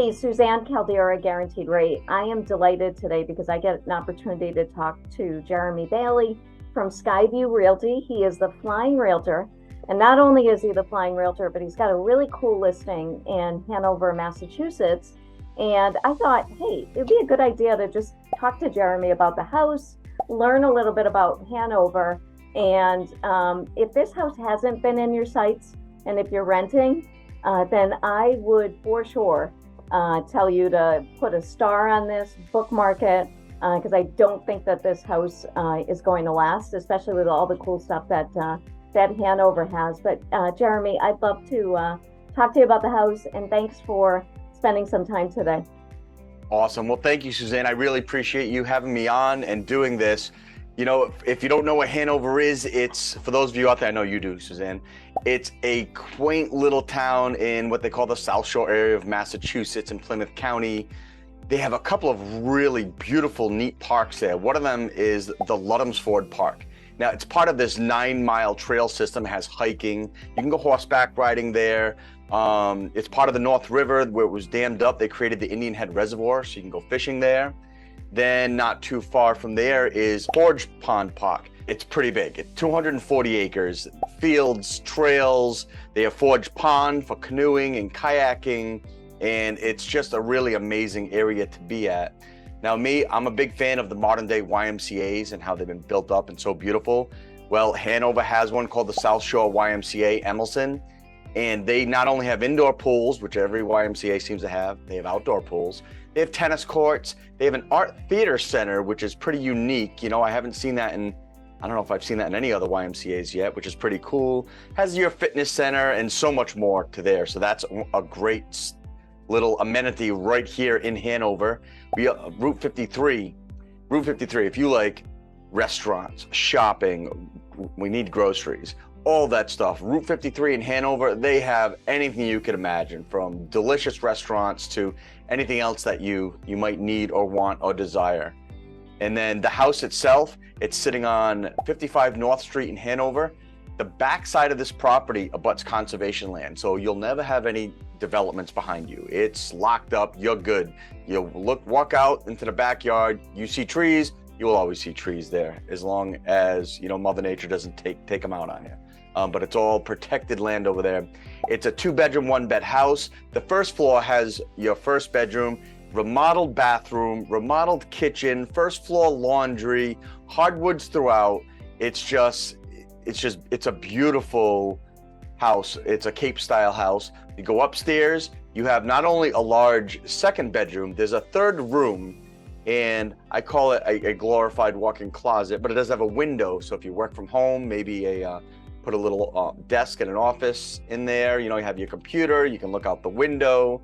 Hey, Suzanne, Caldeira, Guaranteed Rate. I am delighted today because I get an opportunity to talk to Jeremy Bailey from Skyview Realty. He is the flying realtor. And not only is he the flying realtor, but he's got a really cool listing in Hanover, Massachusetts. And I thought, hey, it'd be a good idea to just talk to Jeremy about the house, learn a little bit about Hanover. And if this house hasn't been in your sights and if you're renting, then I would for sure tell you to put a star on this, bookmark it, because I don't think that this house is going to last, especially with all the cool stuff that Hanover has. But Jeremy, I'd love to talk to you about the house, and thanks for spending some time today. Awesome. Well, thank you, Suzanne. I really appreciate you having me on and doing this. You know, if you don't know what Hanover is, it's, for those of you out there, I know you do, Suzanne, it's a quaint little town in what they call the South Shore area of Massachusetts in Plymouth County. They have a couple of really beautiful, neat parks there. One of them is the Ludhamsford Park. Now, it's part of this 9-mile trail system. It has hiking. You can go horseback riding there. It's part of the North River where it was dammed up. They created the Indian Head Reservoir, so you can go fishing there. Then not too far from there is Forge Pond Park. It's pretty big. It's 240 acres, fields, trails. They have Forge Pond for canoeing and kayaking, and it's just a really amazing area to be at. Now I'm a big fan of the modern day YMCAs and how they've been built up and so beautiful. Well, Hanover has one called the South Shore YMCA Emerson, and they not only have indoor pools, which every YMCA seems to have, they have outdoor pools. They have tennis courts. They have an art theater center, which is pretty unique. You know, I haven't seen that I don't know if I've seen that in any other YMCAs yet, which is pretty cool. Has your fitness center and so much more to there. So that's a great little amenity right here in Hanover. Route 53, if you like restaurants, shopping, we need groceries, all that stuff. Route 53 in Hanover, they have anything you could imagine, from delicious restaurants to anything else that you might need or want or desire. And then the house itself, it's sitting on 55 North Street in Hanover. The back side of this property abuts conservation land, so you'll never have any developments behind you. It's locked up, you're good. You walk out into the backyard, you see trees, you will always see trees there, as long as, you know, Mother Nature doesn't take them out on you. But it's all protected land over there. It's a 2-bedroom, 1-bed house. The first floor has your first bedroom, remodeled bathroom, remodeled kitchen, first floor laundry, hardwoods throughout. It's a beautiful house. It's a Cape style house. You go upstairs, you have not only a large second bedroom, there's a third room, and I call it a glorified walk-in closet, but it does have a window. So if you work from home, maybe put a little desk and an office in there, you know, you have your computer, you can look out the window.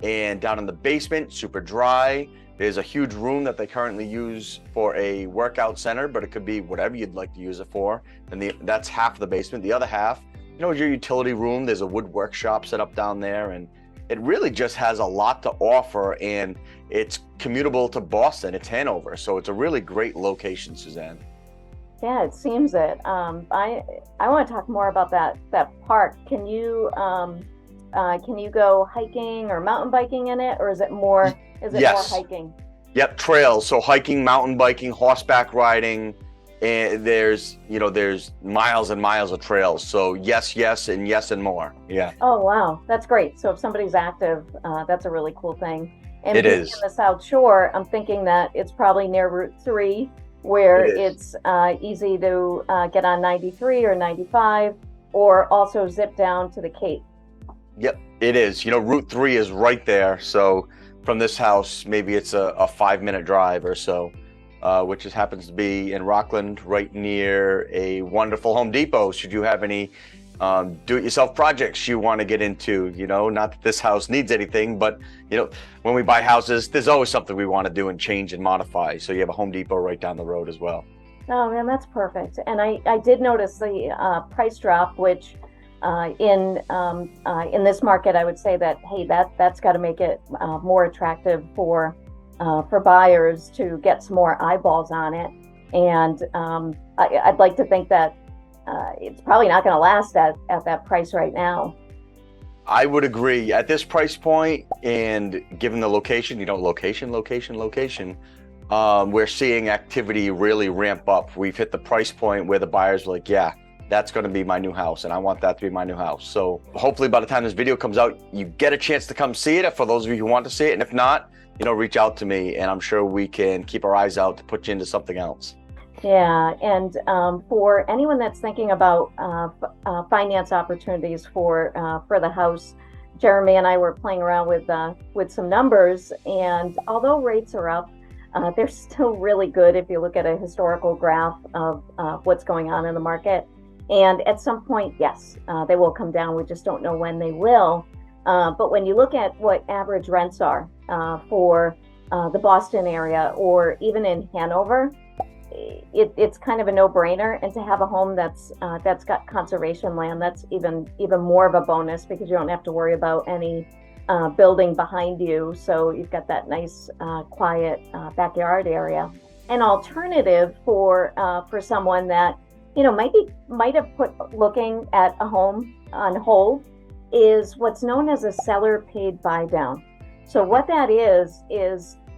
And down in the basement, super dry, there's a huge room that they currently use for a workout center, but it could be whatever you'd like to use it for. And that's half of the basement. The other half, you know, is your utility room. There's a wood workshop set up down there, and it really just has a lot to offer, and it's commutable to Boston. It's Hanover, so it's a really great location, Suzanne. Yeah, it seems it. I want to talk more about that park. Can you go hiking or mountain biking in it, or is it more Yes. more hiking? Yep, trails. So hiking, mountain biking, horseback riding, and there's miles and miles of trails. So yes, and more. Yeah. Oh, wow. That's great. So if somebody's active, that's a really cool thing. And It being is. in the South Shore, I'm thinking that it's probably near Route 3, where it's easy to get on 93 or 95, or also zip down to the Cape. Yep, it is. You know, Route 3 is right there. So from this house, maybe it's a 5-minute drive or so, which just happens to be in Rockland, right near a wonderful Home Depot. Should you have any do-it-yourself projects you want to get into, you know, not that this house needs anything, but, you know, when we buy houses, there's always something we want to do and change and modify. So you have a Home Depot right down the road as well. Oh, man, that's perfect. And I did notice the price drop, which in this market, I would say that, hey, that's got to make it more attractive for buyers to get some more eyeballs on it. And I'd like to think that it's probably not going to last at that price right now. I would agree at this price point, and given the location, location, we're seeing activity really ramp up. We've hit the price point where the buyers are like, yeah, that's going to be my new house, and I want that to be my new house. So hopefully by the time this video comes out, you get a chance to come see it for those of you who want to see it. And if not, reach out to me, and I'm sure we can keep our eyes out to put you into something else. Yeah, and for anyone that's thinking about finance opportunities for the house, Jeremy and I were playing around with some numbers, and although rates are up, they're still really good if you look at a historical graph of what's going on in the market. And at some point, yes, they will come down. We just don't know when they will. But when you look at what average rents are for the Boston area, or even in Hanover, it's kind of a no-brainer. And to have a home that's got conservation land, that's even more of a bonus, because you don't have to worry about any building behind you. So you've got that nice quiet backyard area. An alternative for someone that might have put looking at a home on hold is what's known as a seller paid buy down. So what that is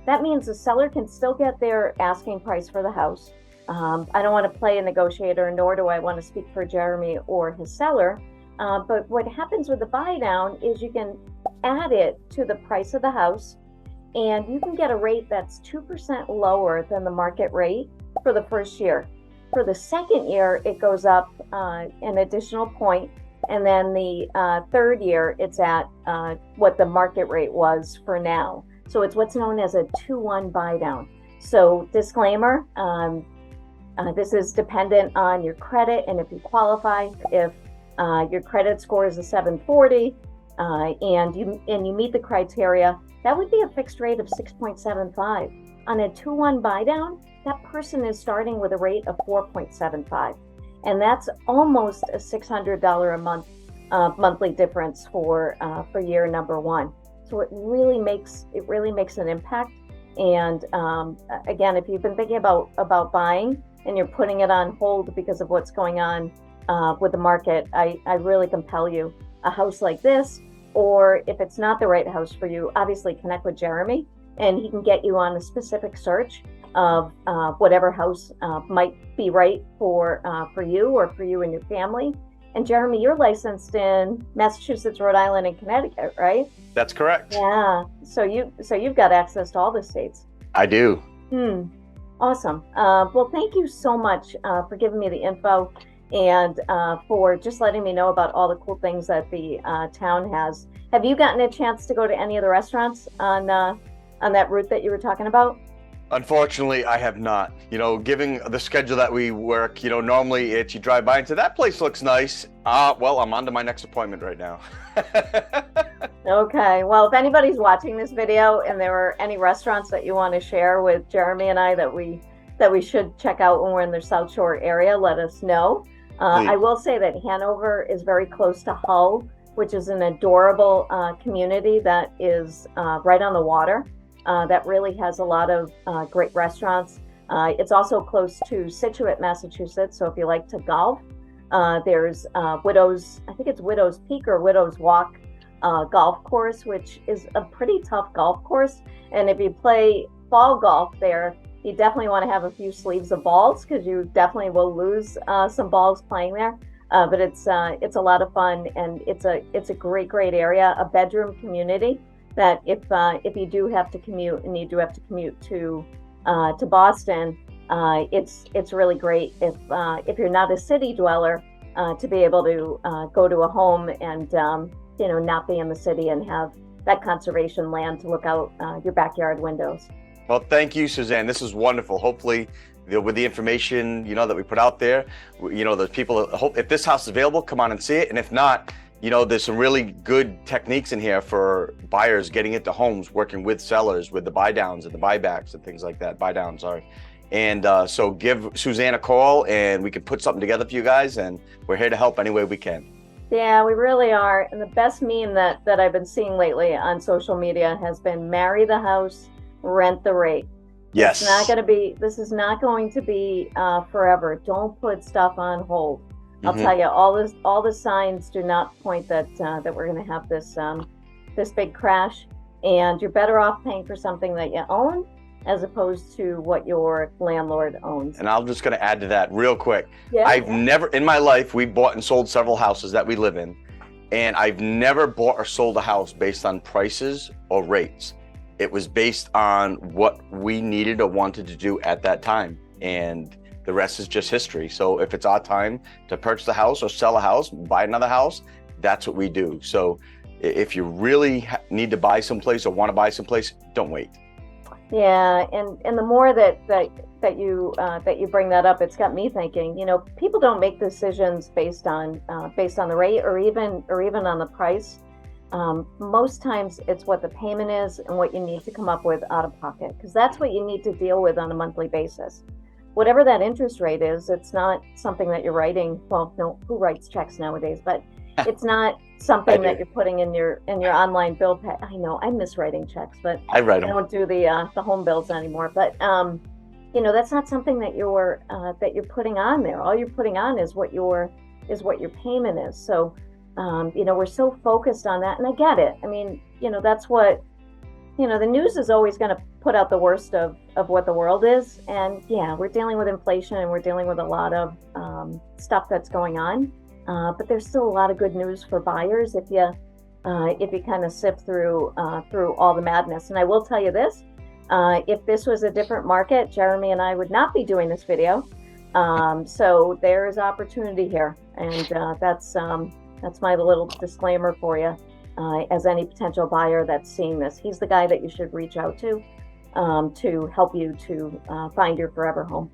that means the seller can still get their asking price for the house. I don't want to play a negotiator, nor do I want to speak for Jeremy or his seller. But what happens with the buy down is you can add it to the price of the house, and you can get a rate that's 2% lower than the market rate for the first year. For the second year, it goes up an additional point. And then the third year, it's at what the market rate was for now. So it's what's known as a 2-1 buy down. So disclaimer, this is dependent on your credit and if you qualify. If your credit score is a 740 and you meet the criteria, that would be a fixed rate of 6.75. On a 2-1 buy down, that person is starting with a rate of 4.75. And that's almost a $600 a month monthly difference for year number one. So it really makes an impact. And again, if you've been thinking about buying and you're putting it on hold because of what's going on with the market, I really compel you. A house like this, or if it's not the right house for you, obviously connect with Jeremy, and he can get you on a specific search of whatever house might be right for you or for you and your family. And Jeremy, you're licensed in Massachusetts, Rhode Island, and Connecticut, right? That's correct. Yeah. So you've got access to all the states. I do. Awesome. Well, thank you so much for giving me the info, and for just letting me know about all the cool things that the town has. Have you gotten a chance to go to any of the restaurants on that route that you were talking about? Unfortunately, I have not. Given the schedule that we work, normally it's you drive by and say, that place looks nice. Well, I'm on to my next appointment right now. Okay. Well, if anybody's watching this video and there are any restaurants that you want to share with Jeremy and I that we should check out when we're in the South Shore area, let us know. I will say that Hanover is very close to Hull, which is an adorable community that is right on the water. That really has a lot of great restaurants. It's also close to Situate, Massachusetts. So if you like to golf, there's Widow's Peak or Widow's Walk golf course, which is a pretty tough golf course. And if you play ball golf there, you definitely want to have a few sleeves of balls, because you definitely will lose some balls playing there. But it's a lot of fun, and it's a great area, a bedroom community that if you do have to commute, and you do have to commute to Boston, it's really great if you're not a city dweller to be able to go to a home and not be in the city and have that conservation land to look out your backyard windows. Well, thank you, Suzanne. This is wonderful. Hopefully, with the information that we put out there, the people hope if this house is available, come on and see it, and if not, there's some really good techniques in here for buyers getting into homes, working with sellers, with the buy downs and the buybacks and things like that. Buy downs, sorry. And so give Suzanne a call, and we can put something together for you guys, and we're here to help any way we can. Yeah, we really are. And the best meme that I've been seeing lately on social media has been marry the house, rent the rate. Yes. This is not going to be forever. Don't put stuff on hold. I'll Mhm. tell you, all the signs do not point that that we're going to have this big crash, and you're better off paying for something that you own as opposed to what your landlord owns. And I'm just going to add to that real quick. Yeah, I've yeah. never, in my life, we bought and sold several houses that we live in, and I've never bought or sold a house based on prices or rates. It was based on what we needed or wanted to do at that time, and the rest is just history. So if it's our time to purchase a house or sell a house, buy another house, that's what we do. So if you really need to buy someplace or want to buy someplace, don't wait. Yeah, and the more that you bring that up, it's got me thinking. You know, people don't make decisions based on the rate or even on the price. Most times, it's what the payment is and what you need to come up with out of pocket, because that's what you need to deal with on a monthly basis. Whatever that interest rate is, it's not something that you're writing. Well, no, who writes checks nowadays? But it's not something that you're putting in your online bill pay. I know I miss writing checks, but I write I them. don't do the home bills anymore. But you know, that's not something that you're putting on there. All you're putting on is what your payment is. So you know, we're so focused on that, and I get it. I mean, you know, that's what, you know, the news is always going to put out the worst of what the world is. And yeah, we're dealing with inflation and we're dealing with a lot of stuff that's going on. But there's still a lot of good news for buyers if you kind of sift through all the madness. And I will tell you this, if this was a different market, Jeremy and I would not be doing this video. So there is opportunity here. And that's my little disclaimer for you. As any potential buyer that's seeing this, he's the guy that you should reach out to help you to find your forever home.